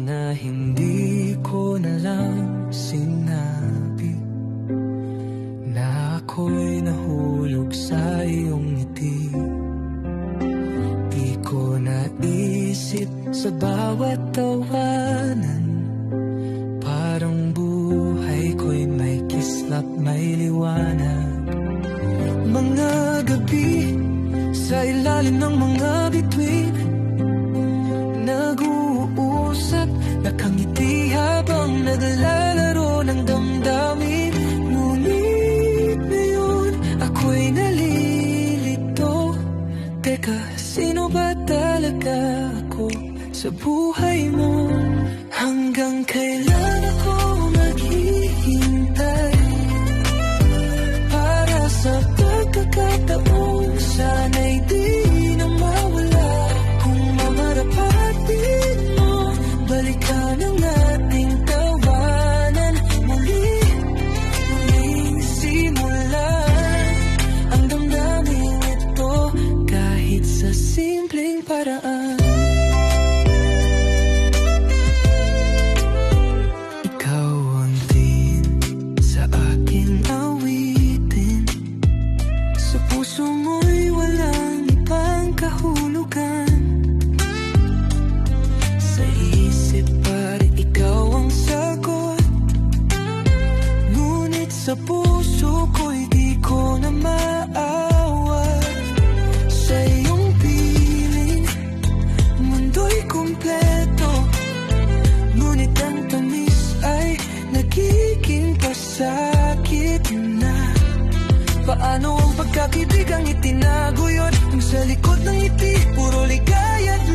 na hindi ko na lang sinabi na ako'y nahulog sa iyong ngiti. Di ko naisip sa bawat tawanan, parang buhay ko'y may kislap, may liwanag. Mga gabi sa ilalim ng mga bituin, nag-uusap, nakangiti habang naglalaro ng damdamin. Ngunit ngayon ako'y nalilito. Teka, sino ba talaga ako sa buhay mo? Hanggang kailan ako maghihintay para sa pagkakataon? Sana'y di na mawala. Kung mamarapatin mo, balikan ang ating tawanan. Muling simulan ang damdamin ito, kahit sa simpleng paraan. Ikaw ang din sa aking awitin, sa puso mo'y walang ibang kahulugan. Sa isip pare ikaw ang sagot, ngunit sa puso ko'y di ko na maawat. Sa iyong piling, mundo'y kumpleto, ngunit ang tamis ay nagiging pasakit na. Paano ang pagkakaibigang itinaguyod kung sa likod ng ngiti puro ligaya at